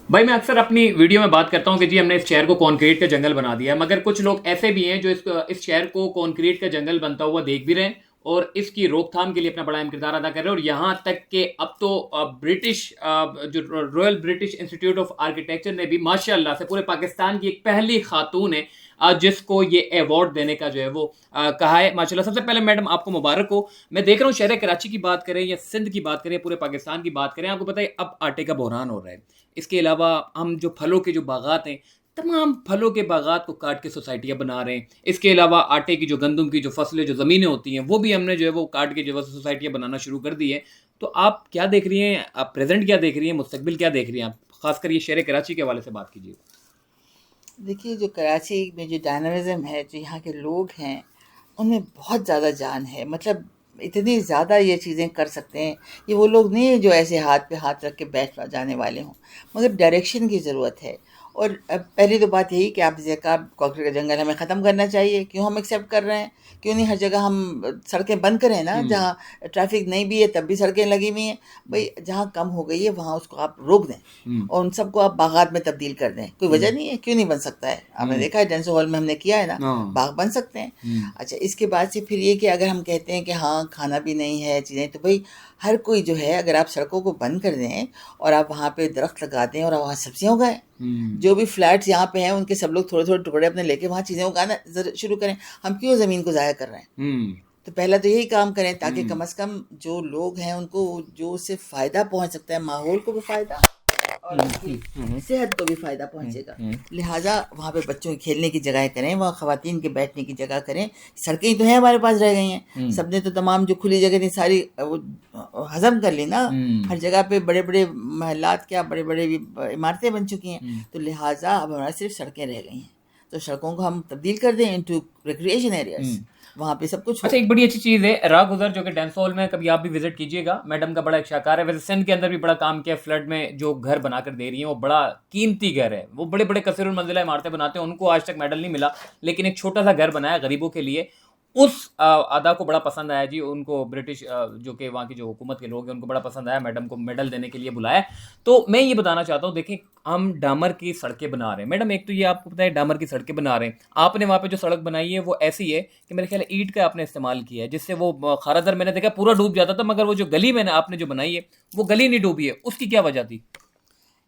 भाई मैं अक्सर अपनी वीडियो में बात करता हूँ कि जी हमने इस शहर को कंक्रीट का जंगल बना दिया है, मगर कुछ लोग ऐसे भी हैं जो इस शहर को कंक्रीट का जंगल बनता हुआ देख भी रहे हैं और इसकी रोकथाम के लिए अपना बड़ा अहम किरदार अदा कर रहे हैं। और यहाँ तक कि अब तो ब्रिटिश जो royal British institute of architecture ने भी माशाल्लाह से पूरे पाकिस्तान की एक पहली खातून है जिसको ये अवार्ड देने का जो है वो कहा है। माशाल्लाह, सबसे पहले मैडम आपको मुबारक हो। मैं देख रहा हूँ शहर कराची की बात करें या सिंध की बात करें, पूरे पाकिस्तान की बात करें, आपको पता है अब आटे का बहरान हो रहा है। इसके अलावा हम जो फलों के जो बागात हैं, तमाम फलों के बागात को काट के सोसाइटियां बना रहे हैं। इसके अलावा आटे की जो गंदम की जो फसलें जो ज़मीनें होती हैं वो भी हमने जो है वो काट के जो है सोसाइटियां बनाना शुरू कर दी है। तो आप क्या देख रही हैं, आप प्रेजेंट क्या देख रही हैं, मुस्तकबिल क्या देख रही हैं, आप खासकर ये शहर कराची के हवाले से बात कीजिए। देखिए, जो कराची में जो डायनामिज़्म है, जो यहाँ के लोग हैं, उनमें बहुत ज़्यादा जान है। मतलब इतनी ज़्यादा ये चीज़ें कर सकते हैं। ये वो लोग नहीं हैं जो ऐसे हाथ पे हाथ रख के बैठ जाने वाले हों, मगर डायरेक्शन की ज़रूरत है। और अब पहली तो बात यही कि आप जैसे कहा, कॉकरी का जंगल हमें ख़त्म करना चाहिए। क्यों हम एक्सेप्ट कर रहे हैं? क्यों नहीं हर जगह हम सड़कें बंद करें ना, जहाँ ट्रैफिक नहीं भी है तब भी सड़कें लगी हुई हैं। भाई, जहाँ कम हो गई है वहाँ उसको आप रोक दें और उन सबको आप बागात में तब्दील कर दें। कोई वजह नहीं है, क्यों नहीं बन सकता है? आपने देखा है डेंसो हॉल में हमने किया है ना, बाग बन सकते हैं। अच्छा, इसके बाद से फिर ये कि अगर हम कहते हैं कि हाँ खाना भी नहीं है चीज़ें, तो भाई हर कोई जो है, अगर आप सड़कों को बंद कर दें और आप वहाँ पे दरख्त लगा दें और वहाँ सब्जियाँ उगाएं। जो भी फ्लैट्स यहाँ पे हैं उनके सब लोग थोड़े थोड़े टुकड़े अपने लेके वहाँ चीज़ें उगाना शुरू करें। हम क्यों ज़मीन को ज़ाया कर रहे हैं? तो पहला तो यही काम करें ताकि कम से कम जो लोग हैं उनको जो उससे फ़ायदा पहुँच सकता है, माहौल को भी फ़ायदा और उनकी सेहत को भी फ़ायदा पहुँचेगा। लिहाजा वहाँ पे बच्चों के खेलने की जगह करें, वहाँ ख़वातीन के बैठने की जगह करें। सड़कें तो हैं हमारे पास, रह गई हैं, सबने तो तमाम जो खुली जगह थी सारी वो हज़म कर ली ना। हर जगह पे बड़े बड़े महलात, क्या बड़े बड़े इमारतें बन चुकी हैं। तो लिहाजा अब हमारा सिर्फ सड़कें रह गई हैं, तो सड़कों को हम तब्दील कर दें इनटू रिक्रिएशन एरियाज, वहाँ पे सब कुछ हो। अच्छा, एक बड़ी अच्छी चीज़ है राह गुजर, जो कि डेंसोल में कभी आप भी विजिट कीजिएगा। मैडम का बड़ा एक शाकार है। वैसे सिंध के अंदर भी बड़ा काम किया, फ्लड में जो घर बनाकर दे रही हैं वो बड़ा कीमती घर है। वो बड़े बड़े कसीरुल मंजिला इमारतें बनाते हैं, उनको आज तक मेडल नहीं मिला, लेकिन एक छोटा सा घर बनाया गरीबों के लिए। उस अदा को बड़ा पसंद आया जी, उनको ब्रिटिश जो कि वहाँ की जो हुकूमत के लोग हैं उनको बड़ा पसंद आया, मैडम को मेडल देने के लिए बुलाया। तो मैं ये बताना चाहता हूँ, देखिए हम डामर की सड़कें बना रहे हैं मैडम, एक तो ये आपको पता है डामर की सड़कें बना रहे हैं। आपने वहाँ पे जो सड़क बनाई है वो ऐसी है कि मेरे ख्याल ईंट का आपने इस्तेमाल किया है, जिससे वो खारादर मैंने देखा पूरा डूब जाता था, मगर वो जो गली मैंने आपने जो बनाई है वो गली नहीं डूबी है। उसकी क्या वजह थी?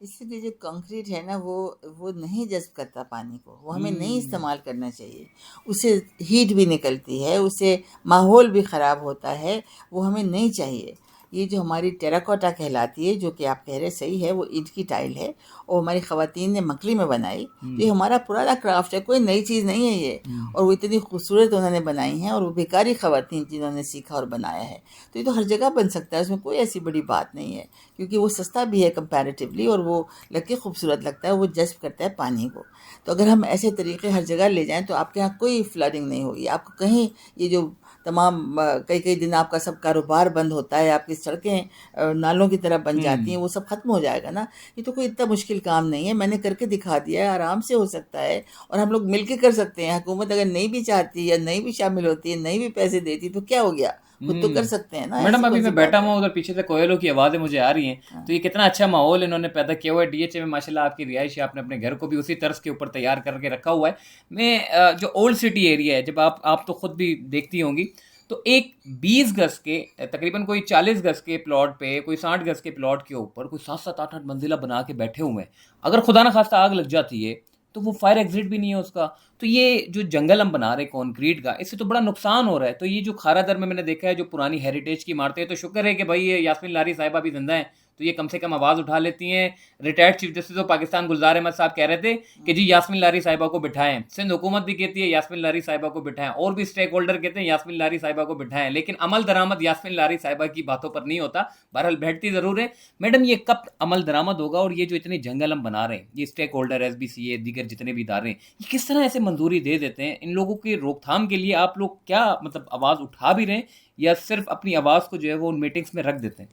इसीलिए जो कंक्रीट है ना, वो नहीं जज़्ब करता पानी को, वो हमें नहीं इस्तेमाल करना चाहिए। उससे हीट भी निकलती है, उससे माहौल भी ख़राब होता है, वो हमें नहीं चाहिए। ये जो हमारी टेराकोटा कहलाती है, जो कि आप कह रहे सही है, वो ईंट की टाइल है और हमारी ख़वातीन ने मकली में बनाई। तो ये हमारा पुराना क्राफ्ट है, कोई नई चीज़ नहीं है ये। और वो इतनी खूबसूरत उन्होंने बनाई हैं और वो बेकारी ख़वातीन जिन्होंने सीखा और बनाया है। तो ये तो हर जगह बन सकता है, उसमें कोई ऐसी बड़ी बात नहीं है, क्योंकि वो सस्ता भी है कंपैरेटिवली और वो लग के खूबसूरत लगता है, वो जज़्ब करता है पानी को। तो अगर हम ऐसे तरीके हर जगह ले जाएं तो आपके यहाँ कोई फ्लडिंग नहीं होगी। आपको कहीं ये जो तमाम कई कई दिन आपका सब कारोबार बंद होता है, आपकी सड़कें नालों की तरह बन जाती हैं, वो सब ख़त्म हो जाएगा ना। ये तो कोई इतना मुश्किल काम नहीं है, मैंने करके दिखा दिया है, आराम से हो सकता है और हम लोग मिल के कर सकते हैं। हुकूमत अगर नहीं भी चाहती या नहीं भी शामिल होती है, नहीं भी पैसे देती, तो क्या हो गया, खुद तो कर सकते हैं ना। मैडम ऐसी अभी कौन सी मैं बैठा बात हुआ है? उधर पीछे से कोयलों की आवाज़ें मुझे आ रही हैं, तो ये कितना अच्छा माहौल इन्होंने पैदा किया हुआ है। डीएचए में माशाल्लाह आपकी रिहाइश है, आपने अपने घर को भी उसी तर्ज के ऊपर तैयार करके रखा हुआ है। मैं जो ओल्ड सिटी एरिया है, जब आप तो खुद भी देखती होंगी, तो एक 20 गज के तकरीबन कोई 40 गज के प्लॉट पे, कोई 60 गज के प्लॉट के ऊपर कोई 7-7 8-8 मंजिला बना के बैठे हुए हैं। अगर खुदा ना खास्ता आग लग जाती है तो वो फायर एग्जिट भी नहीं है उसका। तो ये जो जंगल हम बना रहे हैं कंक्रीट का, इससे तो बड़ा नुकसान हो रहा है। तो ये जो खारा दर में मैंने देखा है जो पुरानी हेरिटेज की इमारतें हैं, तो शुक्र है कि भाई ये यास्मीन लारी साहिबा भी जिंदा हैं, तो ये कम से कम आवाज़ उठा लेती हैं। Retired chief justice of Pakistan Gulzar Ahmed साहब कह रहे थे कि जी यास्मीन लारी साहिबा को बिठाएं, सिंध हुकूमत भी कहती है यास्मीन लारी साहिबा को बिठाएं, और भी स्टेक होल्डर कहते हैं यास्मीन लारी साहिबा को बिठाएं, लेकिन अमल दरामद यास्मीन लारी साहिबा की बातों पर नहीं होता। बहरहाल बैठती ज़रूर है। मैडम, ये कब अमल दरामद होगा? और ये जो इतने जंगल हम बना रहे हैं, ये स्टेक होल्डर SBCA दीगर जितने भी इदारे हैं, ये किस तरह ऐसे मंजूरी दे देते हैं? इन लोगों की रोकथाम के लिए आप लोग क्या मतलब आवाज़ उठा भी रहे हैं या सिर्फ अपनी आवाज़ को जो है वो उन मीटिंग्स में रख देते हैं?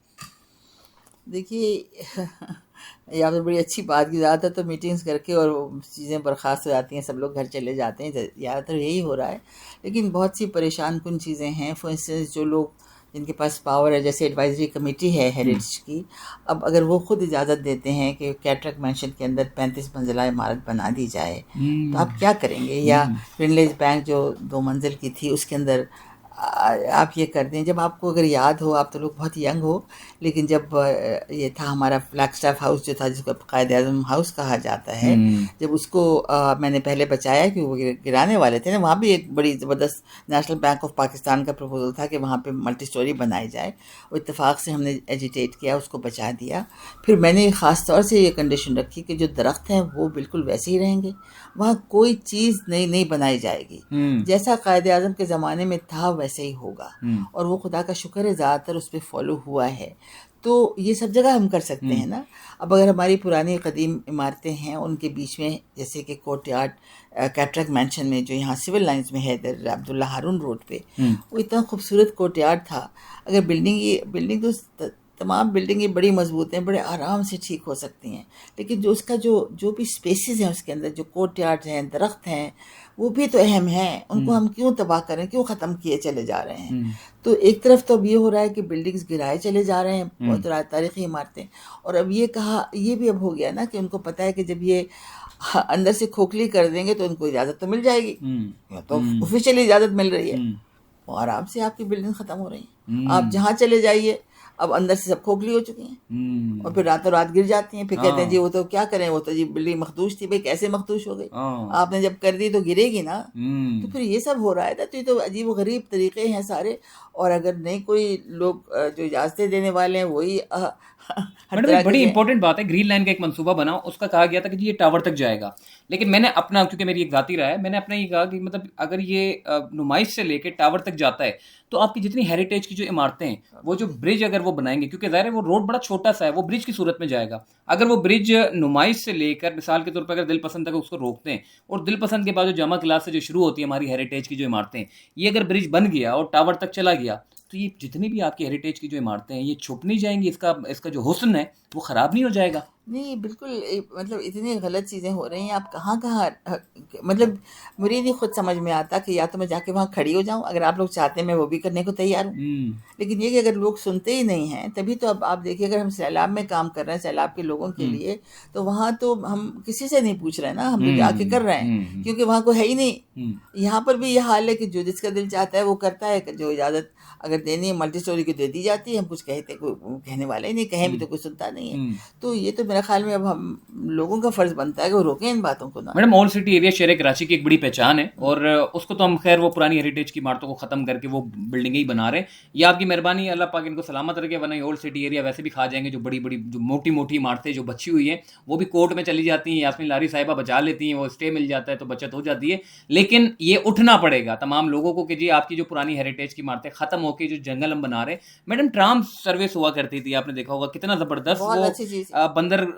देखिए, ये आपने बड़ी अच्छी बात की। ज़्यादातर तो मीटिंग्स करके और वो चीज़ें बर्खास्त हो जाती हैं, सब लोग घर चले जाते हैं, ज़्यादातर यही हो रहा है। लेकिन बहुत सी परेशान कुन चीज़ें हैं। फॉर इंस्टेंस, जो लोग जिनके पास पावर है, जैसे एडवाइजरी कमेटी है हेरिटेज की, अब अगर वो खुद इजाज़त देते हैं कि कैटरैक्ट मैंशन के अंदर 35 मंजिला इमारत बना दी जाए, तो आप क्या करेंगे? या ग्रीनलेज बैंक जो 2 मंजिल की थी उसके अंदर आप ये कर दें। जब आपको अगर याद हो, आप तो लोग बहुत यंग हो, लेकिन जब ये था हमारा फ्लैगस्टाफ हाउस जो था, जिसको कायद आज़म हाउस कहा जाता है, जब उसको मैंने पहले बचाया कि वो गिराने वाले थे ना, वहाँ भी एक बड़ी ज़बरदस्त नेशनल बैंक ऑफ पाकिस्तान का प्रपोजल था कि वहाँ पे मल्टी स्टोरी बनाई जाए। वो इत्तेफाक से हमने एजिटेट किया, उसको बचा दिया। फिर मैंने ख़ास तौर से ये कंडीशन रखी कि जो दरख्त हैं वो बिल्कुल वैसे ही रहेंगे, वहाँ कोई चीज़ नई नहीं बनाई जाएगी, जैसा कायद आज़म के ज़माने में था वैसे ही होगा। और वो खुदा का शुक्र है ज़्यादातर उस पर फॉलो हुआ है। तो ये सब जगह हम कर सकते हैं ना। अब अगर हमारी पुरानी कदीम इमारतें हैं, उनके बीच में जैसे कि कोर्ट यार्ड कैटरैक्ट मैंशन में जो यहाँ सिविल लाइंस में है, इधर अब्दुल्ला हारून रोड पे, वो इतना खूबसूरत कोर्ट यार्ड था। अगर बिल्डिंग तो तमाम बिल्डिंगें बड़ी मजबूत हैं, बड़े आराम से ठीक हो सकती हैं, लेकिन जो उसका जो भी स्पेसेस हैं उसके अंदर, जो कोर्ट यार्ड हैं, दरख्त हैं, वो भी तो अहम हैं। उनको हम क्यों तबाह करें, क्यों ख़त्म किए चले जा रहे हैं? तो एक तरफ तो अब ये हो रहा है कि बिल्डिंग्स गिराए चले जा रहे हैं, बहुत तारीखी इमारतें, और अब ये भी अब हो गया ना कि उनको पता है कि जब ये अंदर से खोखली कर देंगे तो उनको इजाज़त तो मिल जाएगी, तो ऑफिशियली इजाज़त मिल रही है, वो आराम से आपकी बिल्डिंग ख़त्म हो रही है। आप जहाँ चले जाइए, अब अंदर से सब खोखली हो चुकी हैं, और फिर रातों रात गिर जाती हैं। फिर कहते हैं जी वो तो क्या करें, वो तो जी बिल्डिंग मखदूश थी। भाई कैसे मखदूश हो गई? आपने जब कर दी तो गिरेगी ना। तो फिर ये सब हो रहा है ना, तो ये तो अजीब गरीब तरीके हैं सारे। और अगर नहीं कोई लोग जो इजाज़तें देने वाले हैं वही मैडम एक बड़ी इंपॉर्टेंट बात है, ग्रीन लाइन का एक मंसूबा बना, उसका कहा गया था कि ये टावर तक जाएगा, लेकिन मैंने अपना, क्योंकि मेरी एक जाती रहा है, मैंने अपना ये कहा कि मतलब अगर ये नुमाइश से लेके टावर तक जाता है तो आपकी जितनी हेरिटेज की जो इमारतें हैं, वो जो ब्रिज अगर वो बनाएंगे, क्योंकि ज़ाहिर है वो रोड बड़ा छोटा सा है, वो ब्रिज की सूरत में जाएगा। अगर वो ब्रिज नुमाइश से लेकर मिसाल के तौर पर अगर दिल पसंद तक उसको रोकते हैं, और दिल पसंद के बाद जो जमा क्लास से जो शुरू होती है हमारी हेरिटेज की जो इमारतें, ये अगर ब्रिज बन गया और टावर तक चला गया, तो ये जितनी भी आपकी हेरिटेज की जो इमारतें हैं ये छुप नहीं जाएंगी, इसका जो हुस्न है वो ख़राब नहीं हो जाएगा। नहीं, बिल्कुल मतलब इतनी गलत चीज़ें हो रही हैं। आप कहाँ मतलब मुझे नहीं खुद समझ में आता कि या तो मैं जाके वहाँ खड़ी हो जाऊँ, अगर आप लोग चाहते हैं मैं वो भी करने को तैयार हूँ, लेकिन ये कि अगर लोग सुनते ही नहीं हैं, तभी तो अब आप देखिए, अगर हम सैलाब में काम कर रहे हैं सैलाब के लोगों के लिए, तो वहाँ तो हम किसी से नहीं पूछ रहे हैं ना, हम तो जाके कर रहे हैं, क्योंकि वहाँ को है ही नहीं। यहाँ पर भी ये हाल है कि जो जिसका दिल चाहता है वो करता है। जो इजाज़त अगर देनी है मल्टी स्टोरी को दे दी जाती है, हम कुछ कहते कोई कहने वाले ही नहीं, कहें भी तो कोई सुनता नहीं है। तो ये तो मेरे ख्याल में अब हम लोगों का फर्ज बनता है कि वो रोकें इन बातों को ना। मैडम ओल्ड सिटी एरिया शहर कराची की एक बड़ी पहचान है, और उसको तो हम खैर वो पुरानी हेरिटेज की इमारतों को खत्म करके वो बिल्डिंगें ही बना रहे हैं। ये आपकी मेहरबानी, अल्लाह पाक इनको सलामत रखे, वरना ओल्ड सिटी एरिया वैसे भी खा जाएंगे। जो बड़ी बड़ी जो मोटी मोटी इमारतें जो बची हुई हैं वो भी कोर्ट में चली जाती हैं, यास्मीन लारी साहिबा बचा लेती हैं, वो स्टे मिल जाता है तो बचत हो जाती है। लेकिन ये उठना पड़ेगा तमाम लोगों को कि जी आपकी जो पुरानी हेरिटेज की इमारतें खत्म होकर जो जंगल हम बना रहे हैं। मैडम ट्राम सर्विस हुआ करती थी, आपने देखा होगा कितना जबरदस्त, वो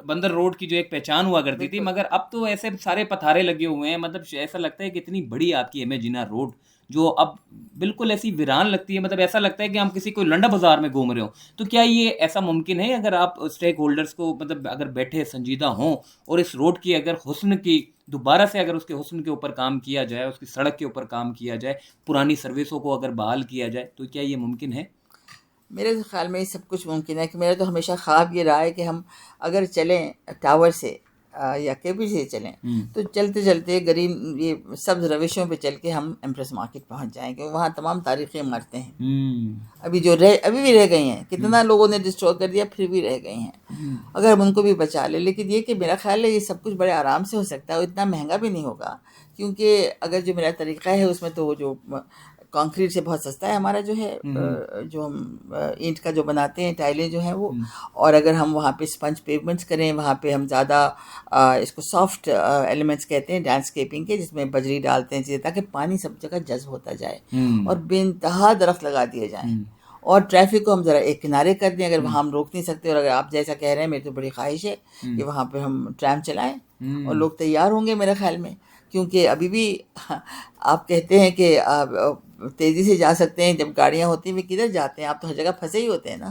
बंदर रोड की जो एक पहचान हुआ करती थी, मगर अब तो ऐसे सारे पथारे लगे हुए हैं, मतलब ऐसा लगता है कि इतनी बड़ी आपकी इमेजिना रोड जो अब बिल्कुल ऐसी वीरान लगती है, मतलब ऐसा लगता है कि हम किसी कोई लंडा बाजार में घूम रहे हो। तो क्या ये ऐसा मुमकिन है अगर आप स्टेक होल्डर्स को मतलब अगर बैठे संजीदा हों और इस रोड की अगर हुस्न की दोबारा से अगर उसके हुस्न के ऊपर काम किया जाए, उसकी सड़क के ऊपर काम किया जाए, पुरानी सर्विसों को अगर बहाल किया जाए, तो क्या ये मुमकिन है? मेरे तो ख्याल में ये सब कुछ मुमकिन है। कि मेरा तो हमेशा ख्वाब ये रहा है कि हम अगर चलें टावर से या केपी से चलें, तो चलते चलते गरीब ये सब्ज रविशों पे चल के हम एम्प्रेस मार्केट पहुंच जाएंगे। वहाँ तमाम तारीखी इमारतें हैं अभी भी रह गई हैं। कितना लोगों ने डिस्ट्रॉय कर दिया, फिर भी रह गई हैं। अगर हम उनको भी बचा ले, लेकिन ये कि मेरा ख्याल है ये सब कुछ बड़े आराम से हो सकता है और इतना महंगा भी नहीं होगा, क्योंकि अगर जो मेरा तरीका है उसमें तो जो कंक्रीट से बहुत सस्ता है हमारा जो है, जो हम ईंट का जो बनाते हैं टाइलें जो हैं वो। और अगर हम वहाँ पे स्पंज पेवमेंट्स करें, वहाँ पे हम ज़्यादा इसको सॉफ्ट एलिमेंट्स कहते हैं लैंडस्केपिंग के, जिसमें बजरी डालते हैं चीज़ें, ताकि पानी सब जगह जज्ब होता जाए और बेइंतहा दरख्त लगा दिए जाएँ। और ट्रैफिक को हम ज़रा एक किनारे कर दें, अगर वहाँ हम रोक नहीं सकते। और अगर आप जैसा कह रहे हैं, मेरी तो बड़ी ख्वाहिश है कि वहाँ पे हम ट्रैम चलाएं, और लोग तैयार होंगे मेरे ख्याल में, क्योंकि अभी भी आप कहते हैं कि आप तेज़ी से जा सकते हैं, जब गाड़ियाँ होती हैं वे किधर जाते हैं? आप तो हर जगह फंसे ही होते हैं ना,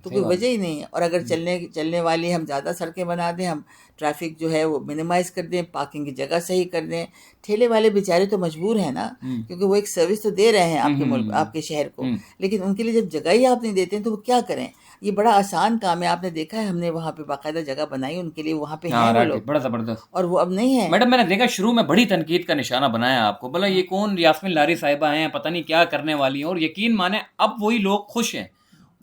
तो कोई वजह ही नहीं है। और अगर चलने वाली हम ज़्यादा सड़कें बना दें, हम ट्रैफिक जो है वो मिनिमाइज कर दें, पार्किंग की जगह सही कर दें। ठेले वाले बेचारे तो मजबूर हैं ना, क्योंकि वो एक सर्विस तो दे रहे हैं आपके मुल्क, आपके शहर को, लेकिन उनके लिए जब जगह ही आप नहीं देते हैं तो वो क्या करें। ये बड़ा आसान काम है, आपने देखा है, हमने वहाँ पे बाकायदा जगह बनाई उनके लिए, वहाँ पे हैं वो लोग, बड़ा जबरदस्त। और वो अब नहीं है। मैडम मैंने देखा शुरू में बड़ी तनकीद का निशाना बनाया आपको, बोला ये कौन यास्मीन लारी साहिबा हैं, पता नहीं क्या करने वाली हैं, और यकीन माने अब वही लोग खुश हैं।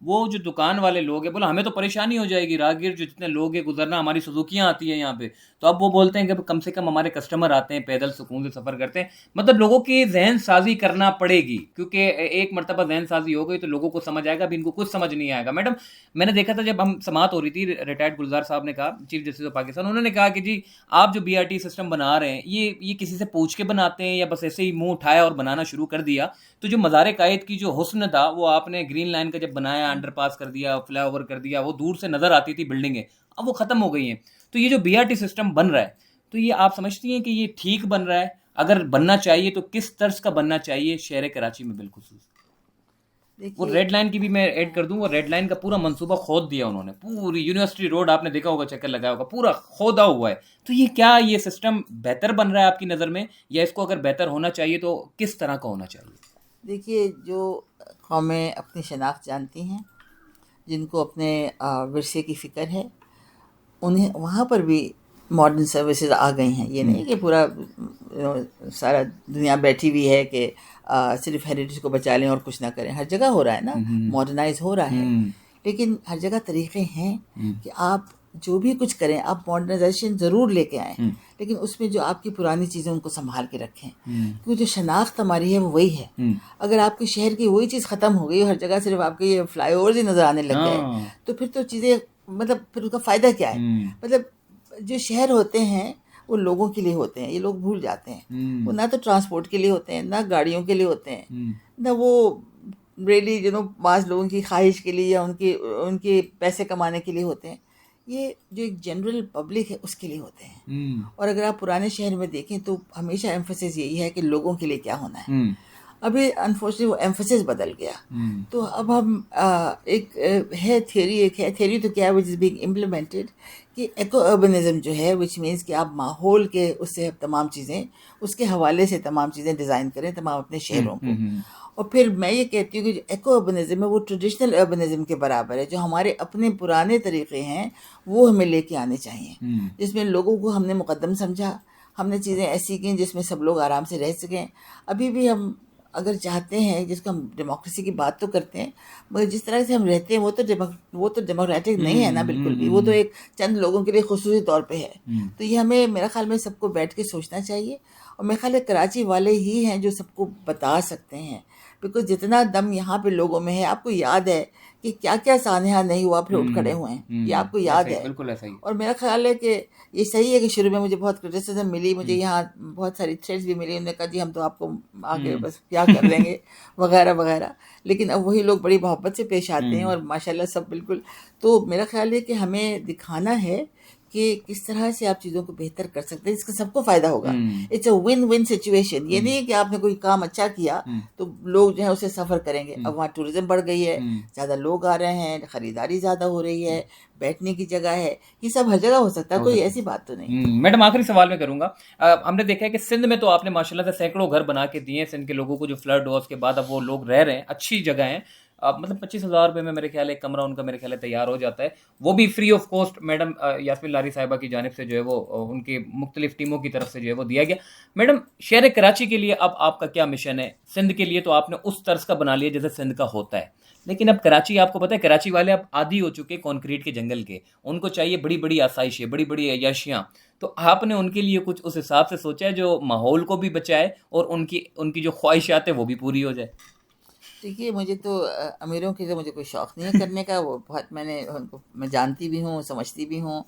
वो जो दुकान वाले लोग हैं, बोला हमें तो परेशानी हो जाएगी, राहगीर जो जितने लोग हैं गुजरना, हमारी सुजुकियाँ आती हैं यहाँ पे, तो अब वो बोलते हैं कि कम से कम हमारे कस्टमर आते हैं, पैदल सुकून से सफ़र करते हैं। मतलब लोगों की जहन साजी करना पड़ेगी, क्योंकि एक मरतबा जहन साजी हो गई तो लोगों को समझ आएगा, अभी इनको कुछ समझ नहीं आएगा। मैडम मैंने देखा था जब हम समात हो रही थी, रिटायर्ड गुलजार साहब ने कहा, चीफ जस्टिस ऑफ पाकिस्तान, उन्होंने कहा कि जी आप जो BRT सिस्टम बना रहे हैं ये किसी से पूछ के बनाते हैं या बस ऐसे ही मुंह उठाया और बनाना शुरू कर दिया। तो जो मज़ार कायद की जो हुस्न था वो आपने ग्रीन लाइन का जब बनाया, अंडरपास कर दिया, फ्लाईओवर कर दिया, वो दूर से नज़र आती थी बिल्डिंगें, अब वो ख़त्म हो गई हैं। तो ये जो BRT सिस्टम बन रहा है, तो ये आप समझती हैं कि ये ठीक बन रहा है? अगर बनना चाहिए तो किस तर्ज का बनना चाहिए शहर कराची में बिलखुसूस? वो रेड लाइन की भी मैं ऐड कर दूं, वो रेड लाइन का पूरा मंसूबा खोद दिया उन्होंने, पूरी यूनिवर्सिटी रोड आपने देखा होगा, चक्कर लगाया होगा, पूरा खोदा हुआ है। तो ये क्या ये सिस्टम बेहतर बन रहा है आपकी नज़र में, या इसको अगर बेहतर होना चाहिए तो किस तरह का होना चाहिए? देखिए, जो कौमें अपनी शनाख्त जानती हैं, जिनको अपने विरसे की फ़िक्र है, उन्हें वहाँ पर भी मॉडर्न सर्विसेज आ गई हैं। ये नहीं कि पूरा सारा दुनिया बैठी हुई है कि सिर्फ हेरिटेज को बचा लें और कुछ ना करें। हर जगह हो रहा है ना, मॉडर्नाइज हो रहा है, लेकिन हर जगह तरीक़े हैं कि आप जो भी कुछ करें, आप मॉडर्नाइजेशन ज़रूर लेके आएँ, लेकिन उसमें जो आपकी पुरानी चीज़ें उनको संभाल के रखें, क्योंकि जो शनाख्त हमारी है वो वही है। अगर आपके शहर की वही चीज़ ख़त्म हो गई, हर जगह सिर्फ आपके ये फ्लाईओवर्स ही नज़र आने लग गए, तो फिर तो चीज़ें, मतलब फिर उसका फ़ायदा क्या है। मतलब जो शहर होते हैं वो लोगों के लिए होते हैं, ये लोग भूल जाते हैं। वो ना तो ट्रांसपोर्ट के लिए होते हैं, ना गाड़ियों के लिए होते हैं, ना वो रियली बाज़ लोगों की ख्वाहिश के लिए या उनके पैसे कमाने के लिए होते हैं। ये जो एक जनरल पब्लिक है उसके लिए होते हैं। और अगर आप पुराने शहर में देखें तो हमेशा एम्फेसिस यही है कि लोगों के लिए क्या होना है। अभी अनफॉर्चुनेटली वो एम्फेसिस बदल गया। तो अब हम है थियरी तो क्या है, विच इज़ बीइंग इम्प्लीमेंटेड, कि एको अर्बनिज्म जो है, विच मीन्स कि आप माहौल के उससे तमाम चीज़ें, उसके हवाले से तमाम चीज़ें डिज़ाइन करें तमाम अपने शहरों को। और फिर मैं ये कहती हूँ कि जो एको अर्बनिज्म है वो ट्रेडिशनल अर्बनिज्म के बराबर है। जो हमारे अपने पुराने तरीक़े हैं वो हमें लेके आने चाहिए, जिसमें लोगों को हमने मुक़द्दम समझा, हमने चीज़ें ऐसी की जिसमें सब लोग आराम से रह सकें। अभी भी हम अगर चाहते हैं, जिसको हम डेमोक्रेसी की बात तो करते हैं, मगर जिस तरह से हम रहते हैं वो तो डेमोक्रेटिक नहीं है ना, बिल्कुल भी। वो तो एक चंद लोगों के लिए खुसूसी तौर पे है। तो ये हमें, मेरा ख्याल में, सबको बैठ के सोचना चाहिए। और मेरे ख्याल है कराची वाले ही हैं जो सबको बता सकते हैं, बिकॉज जितना दम यहाँ पे लोगों में है, आपको याद है कि क्या क्या सानहा नहीं हुआ फिर उठ खड़े हुए हैं, ये आपको याद है। बिल्कुल ऐसा ही। और मेरा ख्याल है कि ये सही है कि शुरू में मुझे बहुत क्रिटिसिज्म मिली, मुझे यहाँ बहुत सारी थ्रेड्स भी मिली, उन्होंने कहा जी हम तो आपको आगे बस क्या कर देंगे वगैरह वगैरह, लेकिन अब वही लोग बड़ी मोहब्बत से पेश आते हैं और माशाल्लाह सब बिल्कुल। तो मेरा ख्याल है कि हमें दिखाना है कि किस तरह से आप चीज़ों को बेहतर कर सकते हैं, इसका सबको फ़ायदा होगा। It's a win win situation. ये नहीं है कि आपने कोई काम अच्छा किया तो लोग जो है उसे सफ़र करेंगे। अब वहाँ टूरिज़्म बढ़ गई है, ज़्यादा लोग आ रहे हैं, ख़रीदारी ज़्यादा हो रही है, बैठने की जगह है, ये सब हर जगह हो सकता है, कोई ऐसी बात तो नहीं। मैडम आखिरी सवाल मैं करूँगा, हमने देखा है कि सिंध में तो आपने माशाल्लाह से सैकड़ों घर बना के दिए हैं सिंध के लोगों को, जो फ्लड हुआ उसके बाद अब वो लोग रह रहे हैं, अच्छी जगह है। मतलब 25,000 रुपये में मेरे ख्याल है एक कमरा उनका मेरे ख्याल है तैयार हो जाता है, वो भी free of cost madam Yasmin Lari साहिबा की जानिब से जो है वो उनकी मुख्तलिफ टीमों की तरफ से जो है वो दिया गया। मैडम शहर कराची के लिए अब आपका क्या मिशन है? सिंध के लिए तो आपने उस तर्ज का बना लिया जैसे सिंध का होता है, लेकिन अब कराची, आपको पता है कराची वाले अब आदी हो चुके कंक्रीट के जंगल के, उनको चाहिए बड़ी बड़ी आसाइशें, बड़ी बड़ी अय्याशियाँ। तो आपने उनके लिए कुछ उस हिसाब से सोचा है जो माहौल को भी बचाए और उनकी जो ख्वाहिशात है वो भी पूरी हो जाए? देखिए, मुझे तो अमीरों की तो मुझे कोई शौक़ नहीं है करने का, वो बहुत उनको मैं जानती भी हूँ, समझती भी हूँ।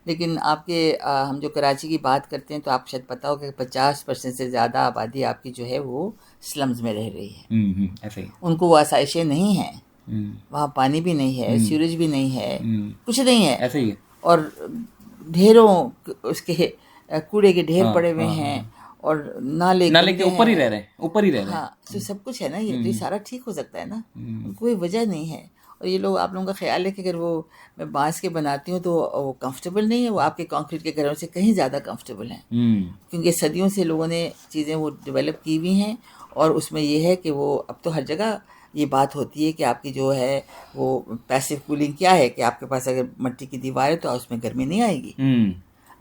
लेकिन आपके हम जो कराची की बात करते हैं तो आपको शायद पता हो कि 50% से ज़्यादा आबादी आपकी जो है वो स्लम्स में रह रही है। ऐसे ही उनको वो आसाइशें नहीं हैं, वहाँ पानी भी नहीं है, सीवरेज भी नहीं है, कुछ नहीं है, ऐसे ही। और ढेरों उसके कूड़े के ढेर पड़े हुए हैं, और नाले के ऊपर ही रह रहे हैं, ऊपर ही रह रहे हैं। हाँ, तो सब कुछ है ना, ये तो ये सारा ठीक हो सकता है ना, कोई वजह नहीं है। और ये लोग, आप लोगों का ख्याल है कि अगर वो मैं बांस के बनाती हूँ तो वो कंफर्टेबल नहीं है, वो आपके कंक्रीट के घरों से कहीं ज़्यादा कंफर्टेबल हैं, क्योंकि सदियों से लोगों ने चीज़ें वो डेवलप की हुई हैं। और उसमें ये है कि वो अब तो हर जगह ये बात होती है कि आपकी जो है वो पैसिव कूलिंग क्या है, कि आपके पास अगर मिट्टी की दीवार है तो उसमें गर्मी नहीं आएगी।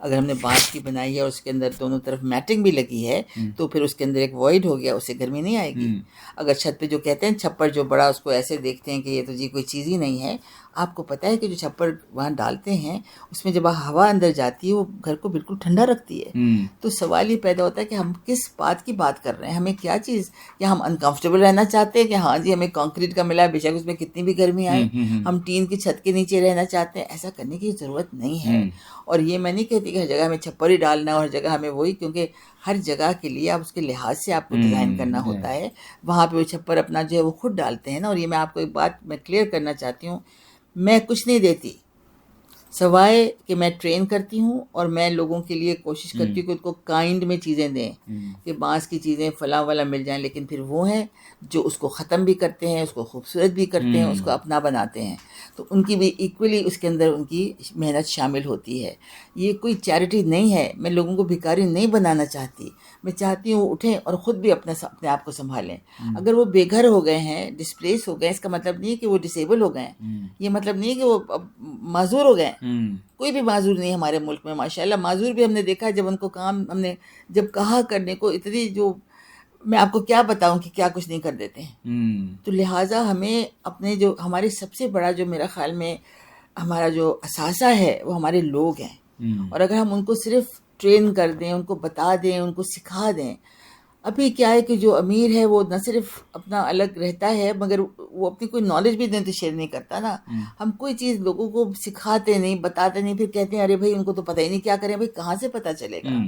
अगर हमने बांस की बनाई है और उसके अंदर दोनों तरफ मैटिंग भी लगी है तो फिर उसके अंदर एक वॉइड हो गया, उससे गर्मी नहीं आएगी। अगर छत पे जो कहते हैं छप्पर जो बड़ा, उसको ऐसे देखते हैं कि ये तो जी कोई चीज़ ही नहीं है, आपको पता है कि जो छप्पर वहाँ डालते हैं उसमें जब हवा अंदर जाती है वो घर को बिल्कुल ठंडा रखती है। तो सवाल ये पैदा होता है कि हम किस बात की बात कर रहे हैं, हमें क्या चीज़, या हम अनकंफर्टेबल रहना चाहते हैं कि हाँ जी हमें कंक्रीट का मिला है बेशक उसमें कितनी भी गर्मी आए, हम टीन की छत के नीचे रहना चाहते हैं। ऐसा करने की ज़रूरत नहीं है। और ये मैं नहीं कहती कि हर जगह हमें छप्पर ही डालना है और हर जगह हमें वही, क्योंकि हर जगह के लिए आप उसके लिहाज से आपको डिज़ाइन करना होता है। वहाँ पे वो छप्पर अपना जो है वो खुद डालते हैं ना। और ये मैं आपको एक बात मैं क्लियर करना चाहती हूँ, मैं कुछ नहीं देती सवाए कि मैं ट्रेन करती हूँ और मैं लोगों के लिए कोशिश करती हूँ कि उनको काइंड में चीज़ें दें, कि बांस की चीज़ें फला वाला मिल जाएं, लेकिन फिर वो हैं जो उसको ख़त्म भी करते हैं, उसको खूबसूरत भी करते हैं, उसको अपना बनाते हैं। तो उनकी भी इक्वली उसके अंदर उनकी मेहनत शामिल होती है। ये कोई चैरिटी नहीं है, मैं लोगों को भिखारी नहीं बनाना चाहती। मैं चाहती हूँ उठें और ख़ुद भी अपने आप को संभालें। अगर वो बेघर हो गए हैं, डिस्प्लेस हो गए, इसका मतलब नहीं है कि वो डिसेबल हो गए हैं, ये मतलब नहीं है कि वो माजूर हो गए। कोई भी माजूर नहीं है हमारे मुल्क में, माशाल्लाह। माजूर भी हमने देखा है जब उनको काम हमने जब कहा करने को, इतनी जो मैं आपको क्या बताऊं कि क्या कुछ नहीं कर देते हैं। तो लिहाजा हमें अपने जो हमारे सबसे बड़ा जो मेरा ख्याल में हमारा जो असासा है वो हमारे लोग हैं। और अगर हम उनको सिर्फ ट्रेन कर दें, उनको बता दें, उनको सिखा दें। अभी क्या है कि जो अमीर है वो न सिर्फ अपना अलग रहता है मगर वो अपनी कोई नॉलेज भी नहीं तो शेयर नहीं करता ना। हम कोई चीज़ लोगों को सिखाते नहीं, बताते नहीं, फिर कहते हैं अरे भाई उनको तो पता ही नहीं, क्या करें भाई, कहाँ से पता चलेगा।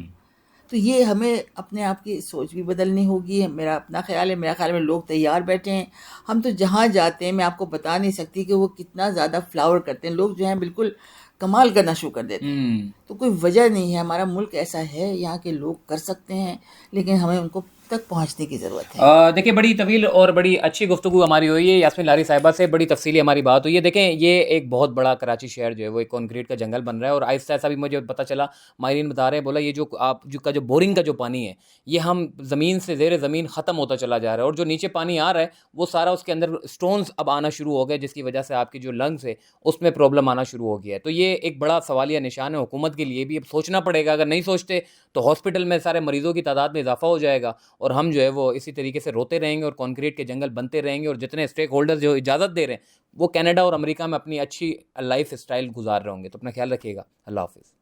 तो ये हमें अपने आप की सोच भी बदलनी होगी। मेरा अपना ख्याल है, मेरा ख्याल में लोग तैयार बैठे हैं। हम तो जहाँ जाते हैं मैं आपको बता नहीं सकती कि वो कितना ज़्यादा फ्लावर करते हैं। लोग जो हैं बिल्कुल कमाल करना शुरू कर देते हैं। तो कोई वजह नहीं है, हमारा मुल्क ऐसा है, यहाँ के लोग कर सकते हैं, लेकिन हमें उनको तक पहुँचने की ज़रूरत है। देखिए, बड़ी तवील और बड़ी अच्छी गुफ्तगू हमारी हुई है यास्मीन लारी साहिबा से, बड़ी तफसीली हमारी बात हुई है। देखें, ये एक बहुत बड़ा कराची शहर जो है वो एक कंक्रीट का जंगल बन रहा है और आहिस्ता आहिस्ता भी मुझे पता चला, माहिरीन बता रहे हैं, बोला ये जो आप जो बोरिंग का जो पानी है ये हम ज़मीन से ज़ेर ज़मीन ख़त्म होता चला जा रहा है और जो नीचे पानी आ रहा है वो सारा उसके अंदर स्टोन्स अब आना शुरू हो गए, जिसकी वजह से आपकी जो लंग्स है उसमें प्रॉब्लम आना शुरू हो गया है। तो ये एक बड़ा सवालिया निशान है, हुकूमत के लिए भी अब सोचना पड़ेगा। अगर नहीं सोचते तो हॉस्पिटल में सारे मरीज़ों की तादाद में इजाफा हो जाएगा और हम जो है वो इसी तरीके से रोते रहेंगे और कंक्रीट के जंगल बनते रहेंगे और जितने स्टेक होल्डर्स जो इजाज़त दे रहे हैं वो कनाडा और अमेरिका में अपनी अच्छी लाइफ स्टाइल गुजार रहे होंगे। तो अपना ख्याल रखिएगा। अल्लाह हाफिज़।